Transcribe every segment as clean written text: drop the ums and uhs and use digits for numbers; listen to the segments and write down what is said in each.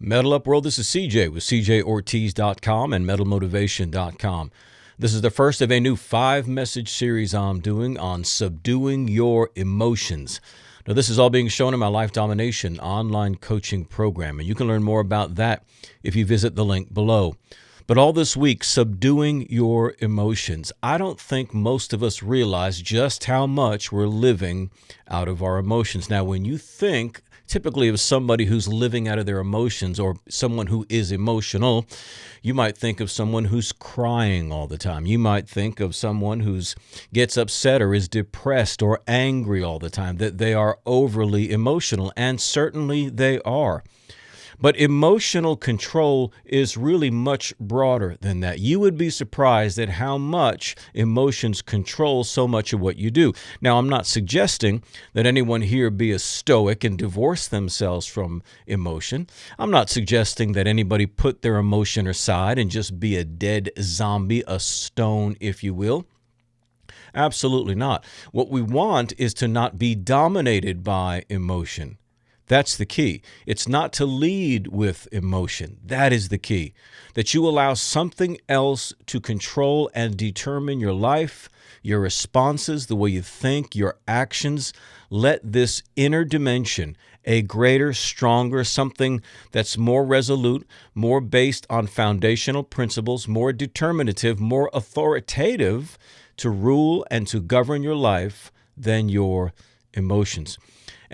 Metal Up World, this is CJ with cjortiz.com and metalmotivation.com. This is the first of a new 5-message series I'm doing on subduing your emotions. Now, this is all being shown in my Life Domination online coaching program, and you can learn more about that if you visit the link below. But all this week, subduing your emotions. I don't think most of us realize just how much we're living out of our emotions. Now, when you think typically of somebody who's living out of their emotions or someone who is emotional, you might think of someone who's crying all the time. You might think of someone who gets upset or is depressed or angry all the time, that they are overly emotional, and certainly they are. But emotional control is really much broader than that. You would be surprised at how much emotions control so much of what you do. Now, I'm not suggesting that anyone here be a stoic and divorce themselves from emotion. I'm not suggesting that anybody put their emotion aside and just be a dead zombie, a stone, if you will. Absolutely not. What we want is to not be dominated by emotion. That's the key. It's not to lead with emotion. That is the key. That you allow something else to control and determine your life, your responses, the way you think, your actions. Let this inner dimension, a greater, stronger, something that's more resolute, more based on foundational principles, more determinative, more authoritative to rule and to govern your life than your emotions.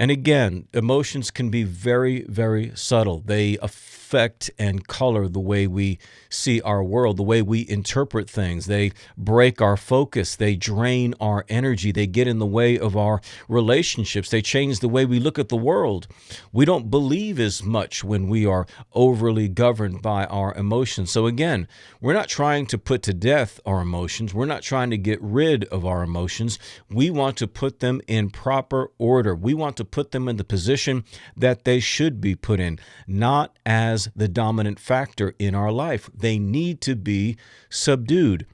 And again, emotions can be very, very subtle. They affect and color the way we see our world, the way we interpret things. They break our focus. They drain our energy. They get in the way of our relationships. They change the way we look at the world. We don't believe as much when we are overly governed by our emotions. So again, we're not trying to put to death our emotions. We're not trying to get rid of our emotions. We want to put them in proper order. We want to put them in the position that they should be put in, not as the dominant factor in our life. They need to be subdued.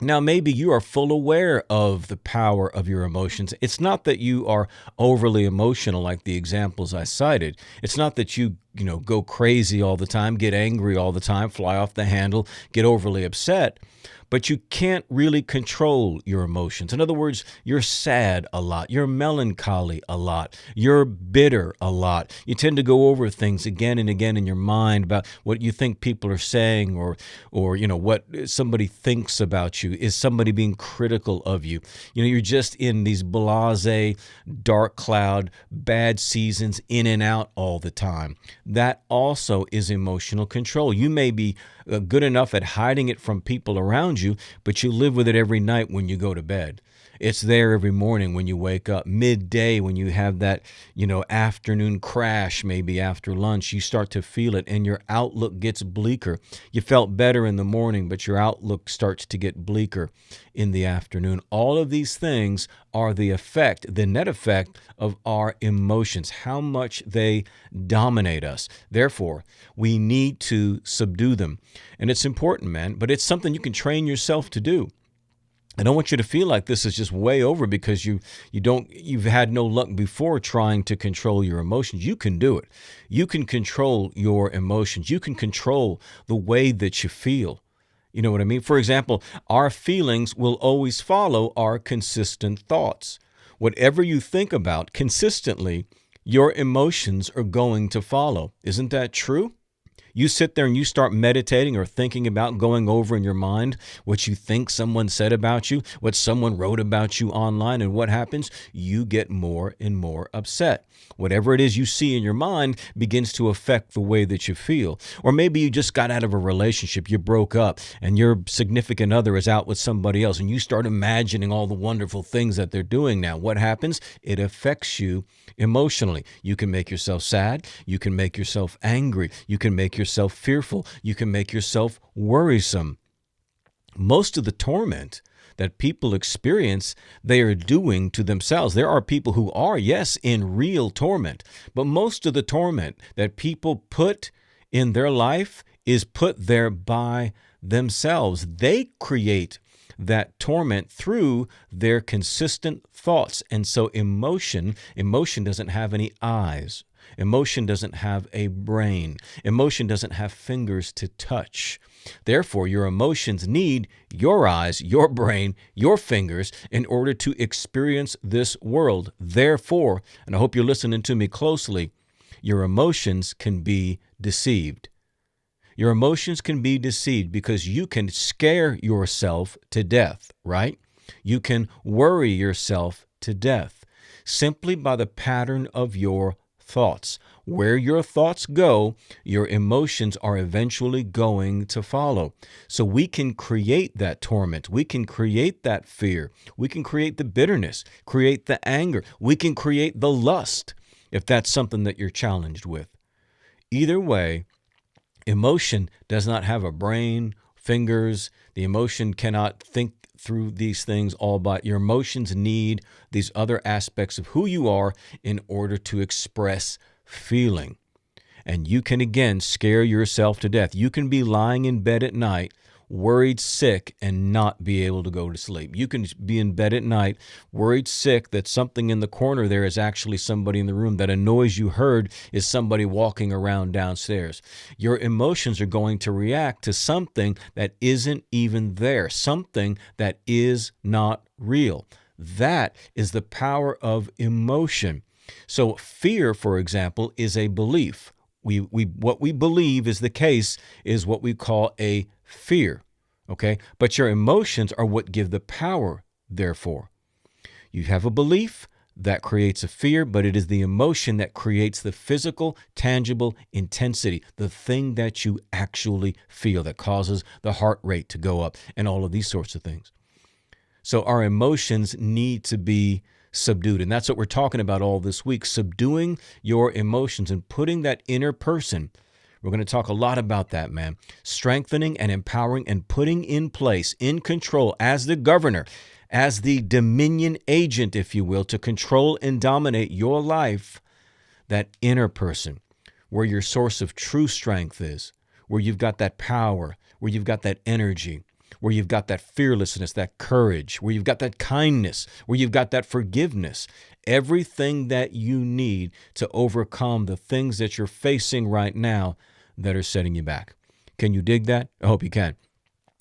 Now, maybe you are full aware of the power of your emotions. It's not that you are overly emotional like the examples I cited. It's not that you go crazy all the time, get angry all the time, fly off the handle, get overly upset. But you can't really control your emotions. In other words, you're sad a lot. You're melancholy a lot. You're bitter a lot. You tend to go over things again and again in your mind about what you think people are saying or what somebody thinks about you. Is somebody being critical of you? You're just in these blasé, dark cloud, bad seasons, in and out all the time. That also is emotional control. You may be good enough at hiding it from people around you, but you live with it every night when you go to bed. It's there every morning when you wake up, midday when you have that, afternoon crash, maybe after lunch. You start to feel it and your outlook gets bleaker. You felt better in the morning, but your outlook starts to get bleaker in the afternoon. All of these things are the net effect of our emotions, how much they dominate us. Therefore, we need to subdue them. And it's important, man, but it's something you can train yourself to do. I don't want you to feel like this is just way over because you've had no luck before trying to control your emotions. You can do it. You can control your emotions. You can control the way that you feel. You know what I mean? For example, our feelings will always follow our consistent thoughts. Whatever you think about consistently, your emotions are going to follow. Isn't that true? You sit there and you start meditating or thinking about going over in your mind what you think someone said about you, what someone wrote about you online, and what happens? You get more and more upset. Whatever it is you see in your mind begins to affect the way that you feel. Or maybe you just got out of a relationship, you broke up, and your significant other is out with somebody else, and you start imagining all the wonderful things that they're doing now. What happens? It affects you emotionally. You can make yourself sad. You can make yourself angry. You can make yourself fearful. You can make yourself worrisome. Most of the torment that people experience, they are doing to themselves. There are people who are, yes, in real torment, but most of the torment that people put in their life is put there by themselves. They create that torment through their consistent thoughts. And so emotion doesn't have any eyes. Emotion doesn't have a brain. Emotion doesn't have fingers to touch. Therefore, your emotions need your eyes, your brain, your fingers in order to experience this world. Therefore, and I hope you're listening to me closely, your emotions can be deceived. Your emotions can be deceived because you can scare yourself to death, right? You can worry yourself to death simply by the pattern of your thoughts. Where your thoughts go, your emotions are eventually going to follow. So we can create that torment. We can create that fear. We can create the bitterness, create the anger. We can create the lust if that's something that you're challenged with. Either way, emotion does not have a brain, fingers. The emotion cannot think through these things all by. Your emotions need these other aspects of who you are in order to express feeling. And you can, again, scare yourself to death. You can be lying in bed at night, worried sick, and not be able to go to sleep. You can be in bed at night, worried sick that something in the corner there is actually somebody in the room, that a noise you heard is somebody walking around downstairs. Your emotions are going to react to something that isn't even there, something that is not real. That is the power of emotion. So fear, for example, is a belief. What we believe is the case is what we call a fear, okay? But your emotions are what give the power, therefore. You have a belief that creates a fear, but it is the emotion that creates the physical, tangible intensity, the thing that you actually feel that causes the heart rate to go up and all of these sorts of things. So our emotions need to be subdued. And that's what we're talking about all this week, subduing your emotions and putting that inner person. We're going to talk a lot about that, man. Strengthening and empowering and putting in place, in control, as the governor, as the dominion agent, if you will, to control and dominate your life, that inner person, where your source of true strength is, where you've got that power, where you've got that energy, where you've got that fearlessness, that courage, where you've got that kindness, where you've got that forgiveness, everything that you need to overcome the things that you're facing right now that are setting you back. Can you dig that? I hope you can.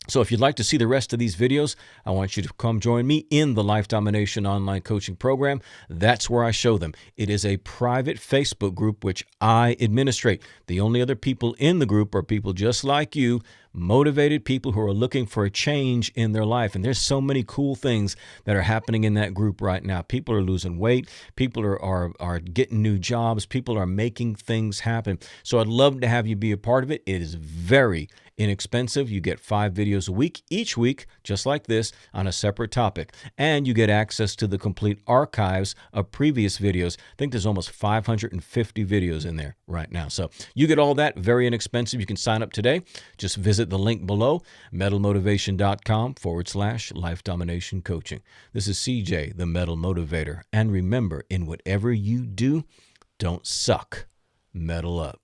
So if you'd like to see the rest of these videos, I want you to come join me in the Life Domination Online Coaching Program. That's where I show them. It is a private Facebook group which I administrate. The only other people in the group are people just like you, motivated people who are looking for a change in their life. And there's so many cool things that are happening in that group right now. People are losing weight. People are getting new jobs. People are making things happen. So I'd love to have you be a part of it. It is very inexpensive. You get 5 videos a week, each week, just like this, on a separate topic. And you get access to the complete archives of previous videos. I think there's almost 550 videos in there right now. So you get all that, very inexpensive. You can sign up today. Just visit the link below, metalmotivation.com/life domination coaching. This is CJ, the Metal Motivator. And remember, in whatever you do, don't suck. Metal up.